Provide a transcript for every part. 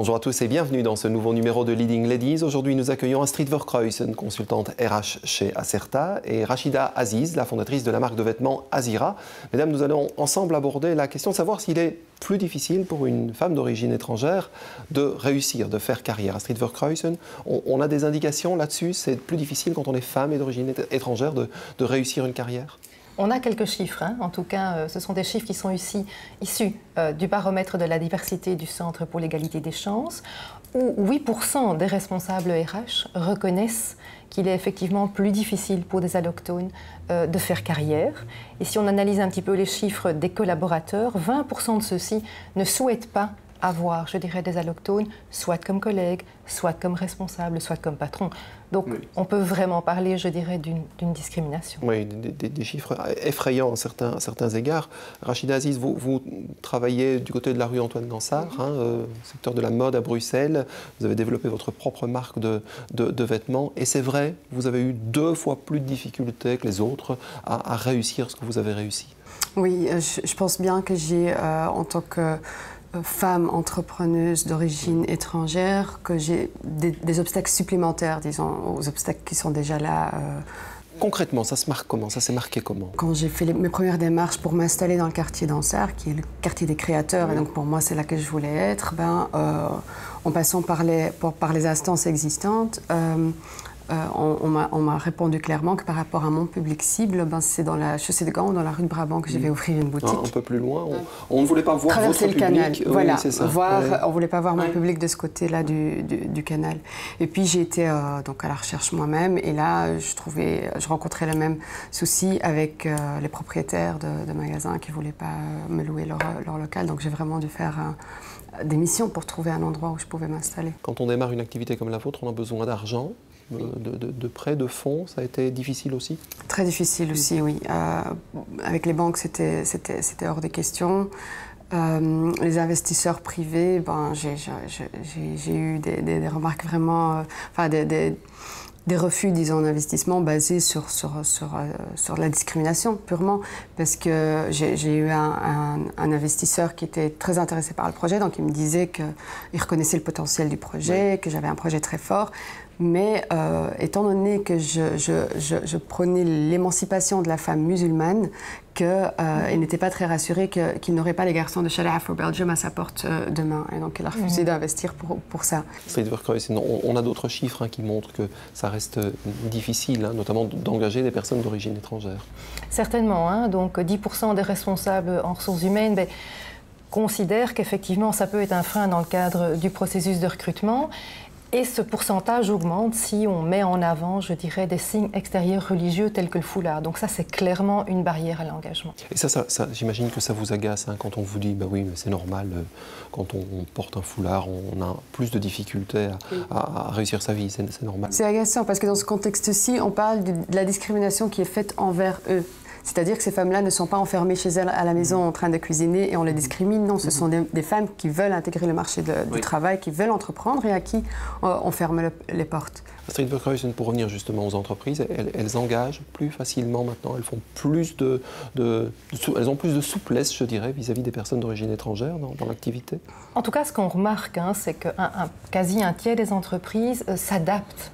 Bonjour à tous et bienvenue dans ce nouveau numéro de Leading Ladies. Aujourd'hui, nous accueillons Astrid Verkruysen, consultante RH chez Acerta, et Rachida Aziz, la fondatrice de la marque de vêtements Azira. Mesdames, nous allons ensemble aborder la question de savoir s'il est plus difficile pour une femme d'origine étrangère de réussir, de faire carrière. Astrid Verkruysen, on a des indications là-dessus? C'est plus difficile quand on est femme et d'origine étrangère de réussir une carrière? On a quelques chiffres, hein. En tout cas, ce sont des chiffres qui sont issus du baromètre de la diversité du Centre pour l'égalité des chances, où 8% des responsables RH reconnaissent qu'il est effectivement plus difficile pour des allochtones de faire carrière. Et si on analyse un petit peu les chiffres des collaborateurs, 20% de ceux-ci ne souhaitent pas avoir, je dirais, des allochtones, soit comme collègues, soit comme responsables, soit comme patrons. Donc, oui, on peut vraiment parler, je dirais, d'une discrimination. Oui, des chiffres effrayants à certains égards. Rachida Aziz, vous travaillez du côté de la rue Antoine Gansart, secteur de la mode à Bruxelles. Vous avez développé votre propre marque de vêtements. Et c'est vrai, vous avez eu 2 fois plus de difficultés que les autres à réussir ce que vous avez réussi. Oui, je pense bien que j'ai, en tant que femme entrepreneuse d'origine étrangère, que j'ai des obstacles supplémentaires, disons, aux obstacles qui sont déjà là. Concrètement, ça se marque comment? Ça s'est marqué comment? Quand j'ai fait mes premières démarches pour m'installer dans le quartier d'Ansart, qui est le quartier des créateurs, oui, et donc pour moi c'est là que je voulais être, en passant par les instances existantes, on m'a répondu clairement que par rapport à mon public cible, c'est dans la chaussée de Gand, dans la rue de Brabant, que je vais ouvrir une boutique. Un peu plus loin, on ne voulait pas voir traverser votre le canal, public. voilà, oui, ça. on ne voulait pas voir mon public de ce côté-là du canal. Et puis j'ai été donc à la recherche moi-même, et là je rencontrais le même souci avec les propriétaires de magasins qui ne voulaient pas me louer leur local, donc j'ai vraiment dû faire des missions pour trouver un endroit où je pouvais m'installer. Quand on démarre une activité comme la vôtre, on a besoin d'argent. De prêts, de fonds, ça a été difficile aussi? Très difficile aussi, oui. Avec les banques, c'était hors des questions. Les investisseurs privés, j'ai eu des remarques vraiment... des refus, disons, d'investissement basés sur la discrimination, purement, parce que j'ai eu un investisseur qui était très intéressé par le projet, donc il me disait qu'il reconnaissait le potentiel du projet, oui, que j'avais un projet très fort, mais étant donné que je prônais l'émancipation de la femme musulmane, qu'il n'était pas très rassuré qu'il n'aurait pas les garçons de Sharia for Belgium à sa porte demain. Et donc, il a refusé d'investir pour ça. On a d'autres chiffres qui montrent que ça reste difficile, notamment d'engager des personnes d'origine étrangère. Certainement. Donc, 10% des responsables en ressources humaines considèrent qu'effectivement, ça peut être un frein dans le cadre du processus de recrutement. Et ce pourcentage augmente si on met en avant, je dirais, des signes extérieurs religieux tels que le foulard. Donc ça, c'est clairement une barrière à l'engagement. Et ça j'imagine que ça vous agace quand on vous dit, oui, mais c'est normal, quand on porte un foulard, on a plus de difficultés à réussir sa vie, c'est normal. C'est agaçant parce que dans ce contexte-ci, on parle de la discrimination qui est faite envers eux. C'est-à-dire que ces femmes-là ne sont pas enfermées chez elles à la maison en train de cuisiner et on les discrimine. Non, ce sont des femmes qui veulent intégrer le marché du travail, qui veulent entreprendre et à qui on ferme les portes. Astrid Verkruysen, pour revenir justement aux entreprises, elles engagent plus facilement maintenant, elles font plus elles ont plus de souplesse, je dirais, vis-à-vis des personnes d'origine étrangère dans l'activité? En tout cas, ce qu'on remarque, c'est que quasi un tiers des entreprises s'adaptent,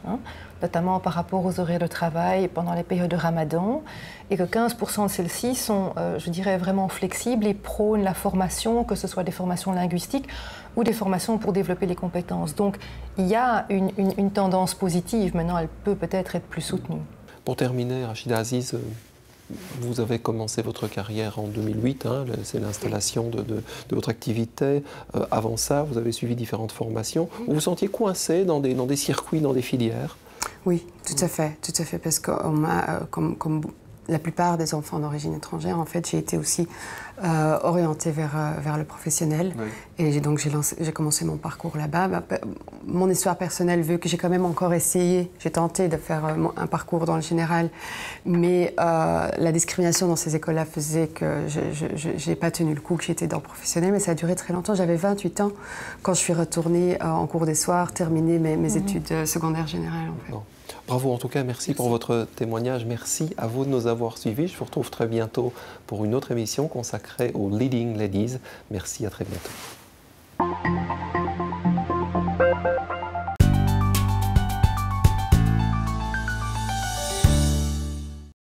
notamment par rapport aux horaires de travail pendant les périodes de Ramadan, et que 15% de celles-ci sont, je dirais, vraiment flexibles et prônent la formation, que ce soit des formations linguistiques ou des formations pour développer les compétences. Donc, il y a une tendance positive. Maintenant, elle peut peut-être être plus soutenue. Pour terminer, Rachida Aziz, vous avez commencé votre carrière en 2008, c'est l'installation de votre activité. Avant ça, vous avez suivi différentes formations. Vous vous sentiez coincé dans des circuits, dans des filières? Oui, tout à fait, parce que comme la plupart des enfants d'origine étrangère, en fait, j'ai été aussi orientée vers le professionnel. Oui. Et donc, j'ai commencé mon parcours là-bas. Mon histoire personnelle veut que j'ai quand même encore essayé, j'ai tenté de faire un parcours dans le général, mais la discrimination dans ces écoles-là faisait que je n'ai pas tenu le coup, que j'étais dans le professionnel, mais ça a duré très longtemps. J'avais 28 ans quand je suis retournée en cours des soirs, terminer mes études secondaires générales. En fait. Bon. Bravo en tout cas, merci pour votre témoignage. Merci à vous de nous avoir suivis. Je vous retrouve très bientôt pour une autre émission consacrée aux Leading Ladies. Merci, à très bientôt.